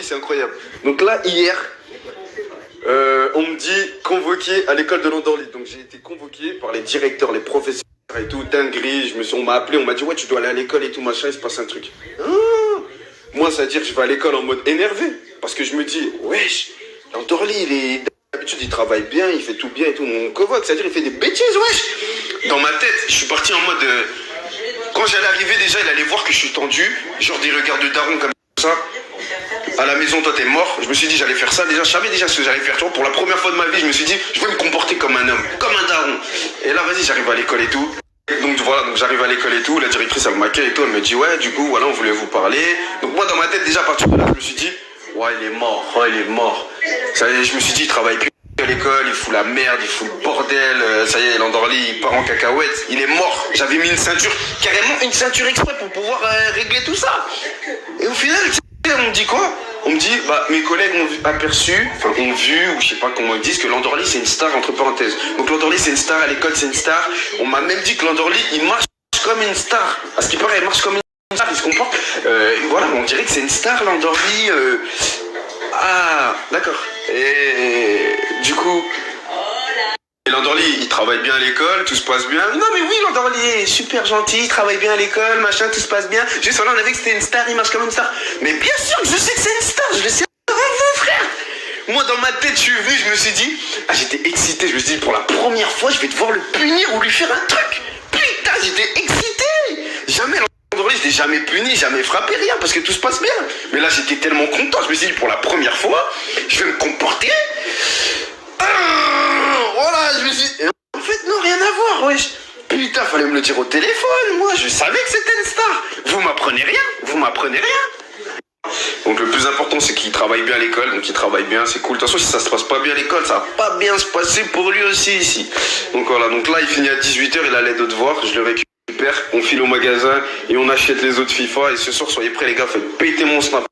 vie, c'est incroyable. Donc là, hier, on me dit convoqué à l'école de Landorly. Donc j'ai été convoqué par les directeurs, les professeurs et tout, dinguerie. On m'a appelé, on m'a dit ouais, tu dois aller à l'école et tout, machin, il se passe un truc. Moi, ça veut dire que je vais à l'école en mode énervé. Parce que je me dis, wesh, Landorly, d'habitude, il travaille bien, il fait tout bien et tout. On convoque, c'est-à-dire il fait des bêtises, wesh. Dans ma tête, je suis parti en mode... quand j'allais arriver, déjà, il allait voir que je suis tendu. Genre des regards de daron comme ça. À la maison, toi, t'es mort. Je me suis dit, j'allais faire ça. Déjà, je savais déjà ce que j'allais faire. Tu vois, pour la première fois de ma vie, je me suis dit, je vais me comporter comme un homme, comme un daron. Et là, vas-y, j'arrive à l'école et tout. Donc voilà, donc j'arrive à l'école et tout. La directrice, elle m'accueille et tout. Elle me dit, ouais, du coup, voilà, on voulait vous parler. Donc moi, dans ma tête, déjà, à partir de là, je me suis dit, ouais, il est mort. Oh, il est mort. Ça y est, je me suis dit, il travaille plus à l'école, il fout la merde, il fout le bordel. Ça y est, Landorly, il part en cacahuète. Il est mort. J'avais mis une ceinture, carrément une ceinture exprès pour pouvoir régler tout ça. Et au final, on me dit quoi? On me dit, bah, mes collègues ont aperçu, enfin, ont vu, ou je sais pas comment ils disent, que Landorly, c'est une star, entre parenthèses. Donc Landorly, c'est une star, à l'école, c'est une star. On m'a même dit que Landorly, il marche comme une star. À ce qui paraît, il marche comme une star, il se comporte. Voilà, on dirait que c'est une star, Landorly. Ah, d'accord. Et du coup... Landorly, il travaille bien à l'école, tout se passe bien. Non mais oui, Landorly est super gentil, il travaille bien à l'école, machin, tout se passe bien. Juste là, on avait que c'était une star, il marche comme une star. Mais bien sûr que je sais que c'est une star, je le sais avant vous, frère. Moi, dans ma tête, je suis venu, je me suis dit... Ah, j'étais excité, je me suis dit, pour la première fois, je vais devoir le punir ou lui faire un truc. Putain, j'étais excité. Jamais Landorly, je l'ai jamais puni, jamais frappé, rien, parce que tout se passe bien. Mais là, j'étais tellement content, je me suis dit, pour la première fois, je vais me comporter... Voilà, je me suis dit, en fait, non, rien à voir, wesh. Putain, fallait me le dire au téléphone, moi, je savais que c'était une star. Vous m'apprenez rien. Donc le plus important, c'est qu'il travaille bien à l'école, donc il travaille bien, c'est cool. De toute façon, si ça se passe pas bien à l'école, ça va pas bien se passer pour lui aussi ici. Donc voilà, donc là, il finit à 18h, il a l'aide de devoir, je le récupère, on file au magasin et on achète les autres FIFA. Et ce soir, soyez prêts les gars, faites péter mon snap.